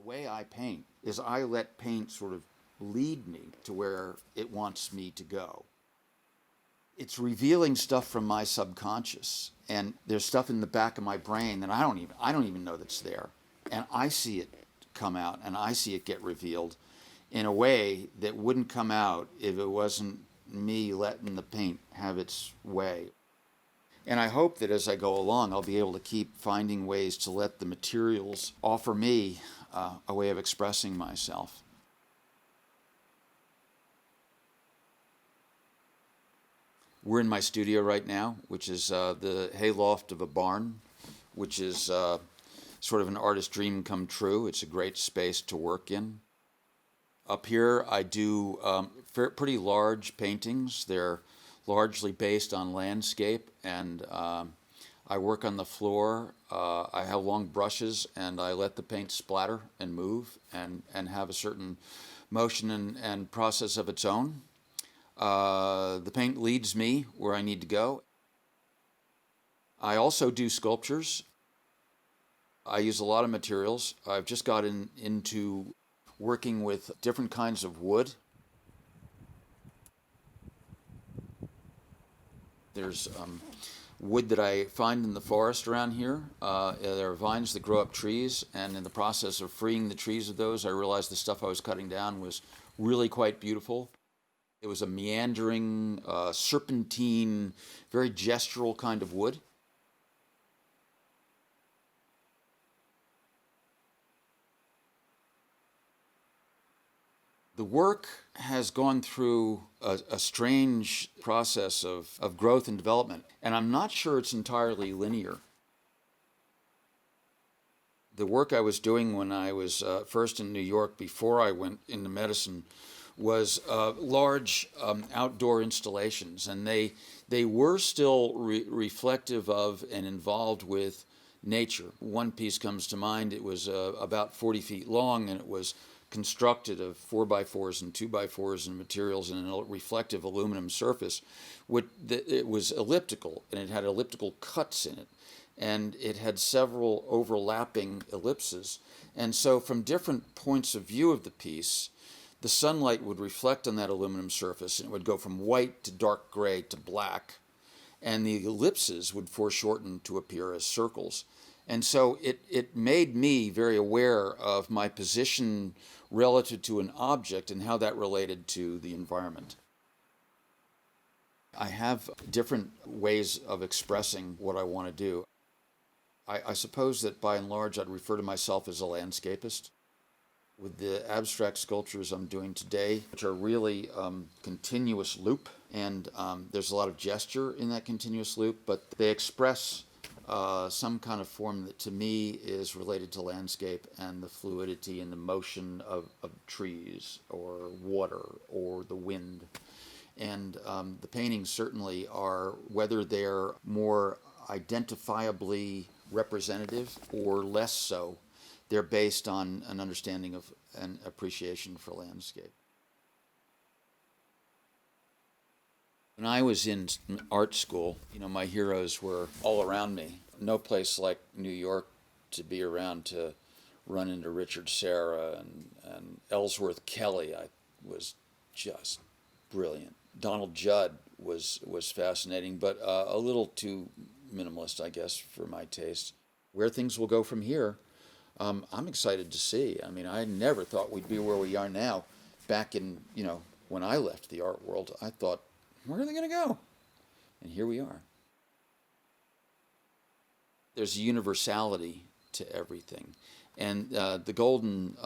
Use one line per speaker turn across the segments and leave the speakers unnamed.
way I paint is I let paint sort of lead me to where it wants me to go. It's revealing stuff from my subconscious, and there's stuff in the back of my brain that I don't even know that's there, and I see it come out, and I see it get revealed in a way that wouldn't come out if it wasn't me letting the paint have its way. And I hope that as I go along, I'll be able to keep finding ways to let the materials offer me a way of expressing myself. We're in my studio right now, which is the hayloft of a barn, which is sort of an artist's dream come true. It's a great space to work in. Up here, I do pretty large paintings. They're largely based on landscape, and I work on the floor. I have long brushes, and I let the paint splatter and move and have a certain motion and process of its own. The paint leads me where I need to go. I also do sculptures. I use a lot of materials. I've just got into working with different kinds of wood. There's wood that I find in the forest around here. There are vines that grow up trees, and in the process of freeing the trees of those, I realized the stuff I was cutting down was really quite beautiful. It was a meandering, serpentine, very gestural kind of wood. The work has gone through a strange process of growth and development, and I'm not sure it's entirely linear. The work I was doing when I was first in New York before I went into medicine was large outdoor installations, and they were still reflective of and involved with nature. One piece comes to mind. It was about 40 feet long, and it was constructed of 4x4s and 2x4s and materials and a reflective aluminum surface. It was elliptical, and it had elliptical cuts in it, and it had several overlapping ellipses. And so from different points of view of the piece, the sunlight would reflect on that aluminum surface, and it would go from white to dark gray to black, and the ellipses would foreshorten to appear as circles. And so it made me very aware of my position relative to an object and how that related to the environment. I have different ways of expressing what I want to do. I suppose that by and large I'd refer to myself as a landscapist. With the abstract sculptures I'm doing today, which are really continuous loop, and there's a lot of gesture in that continuous loop, but they express some kind of form that to me is related to landscape and the fluidity and the motion of trees or water or the wind. And the paintings certainly are, whether they're more identifiably representative or less so, they're based on an understanding of an appreciation for landscape. When I was in art school, my heroes were all around me. No place like New York to be around to run into Richard Serra and Ellsworth Kelly. I was just brilliant. Donald Judd was fascinating, but a little too minimalist, I guess, for my taste. Where things will go from here, I'm excited to see. I mean, I never thought we'd be where we are now. Back in, when I left the art world, I thought, where are they going to go? And here we are. There's a universality to everything. And the golden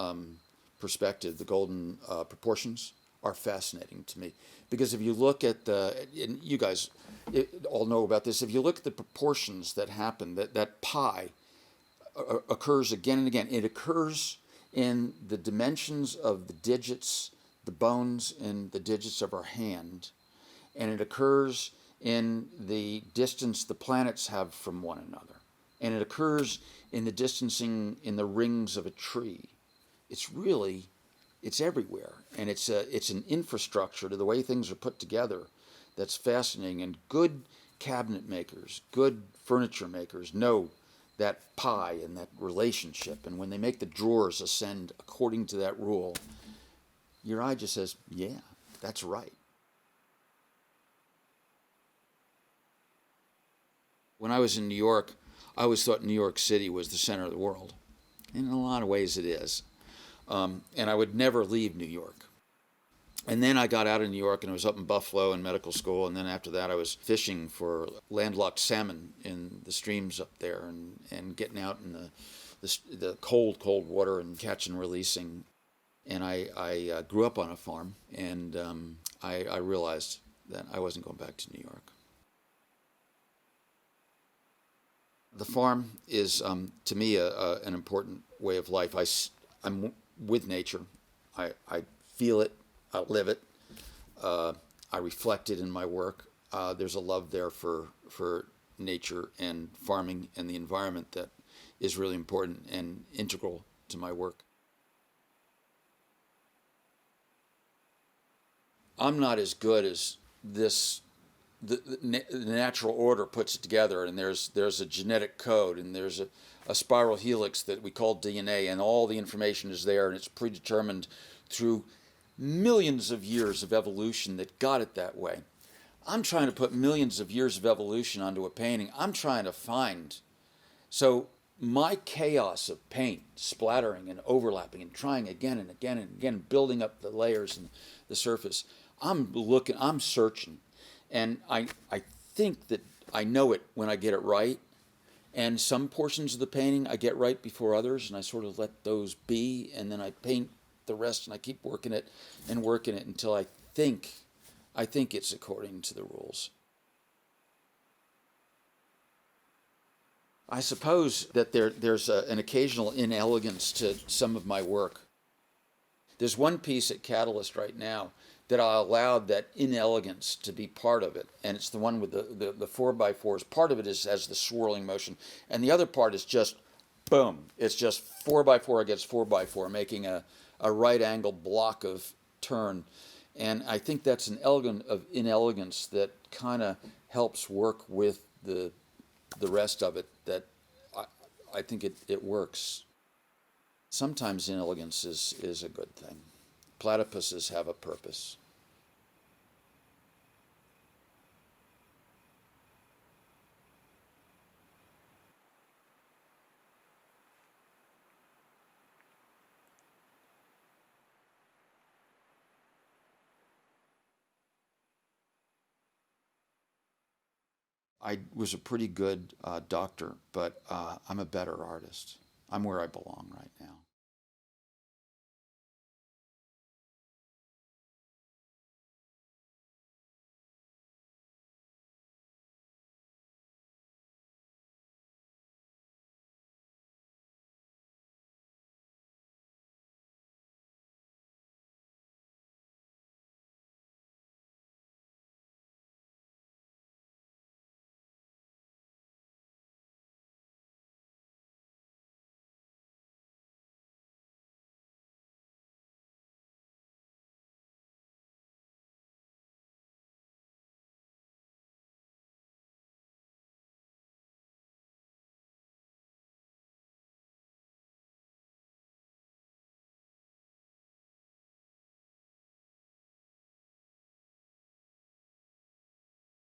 perspective, the golden proportions are fascinating to me. Because if you look at and you guys all know about this, if you look at the proportions that happen, that pi occurs again and again. It occurs in the dimensions of the digits, the bones in the digits of our hand, and it occurs in the distance the planets have from one another, and it occurs in the distancing in the rings of a tree. It's everywhere, and it's an infrastructure to the way things are put together that's fascinating. And good cabinet makers, good furniture makers know that pie and that relationship. And when they make the drawers ascend according to that rule, your eye just says, yeah, that's right. When I was in New York, I always thought New York City was the center of the world. And in a lot of ways it is. And I would never leave New York. And then I got out of New York and I was up in Buffalo in medical school. And then after that, I was fishing for landlocked salmon in the streams up there and getting out in the cold, cold water and catching and releasing. And I grew up on a farm, and I realized that I wasn't going back to New York. The farm is, to me, an important way of life. I'm with nature. I feel it. I live it. I reflect it in my work. There's a love there for nature and farming and the environment that is really important and integral to my work. I'm not as good as this. The natural order puts it together, and there's a genetic code, and there's a spiral helix that we call DNA, and all the information is there, and it's predetermined through millions of years of evolution that got it that way. I'm trying to put millions of years of evolution onto a painting. I'm trying to find. So my chaos of paint splattering and overlapping and trying again and again and again, building up the layers and the surface, I'm searching. And I think that I know it when I get it right. And some portions of the painting I get right before others, and I sort of let those be, and then I paint the rest, and I keep working it until I think it's according to the rules. I suppose that there's an occasional inelegance to some of my work. There's one piece at Catalyst right now that I allowed that inelegance to be part of it, and it's the one with the 4x4s. Part of it has the swirling motion, and the other part is just boom. It's just 4x4 against 4x4, making a right angle block of turn. And I think that's an elegant of inelegance that kind of helps work with the rest of it, that I think it works. Sometimes inelegance is a good thing. Platypuses have a purpose. I was a pretty good doctor, but I'm a better artist. I'm where I belong right now.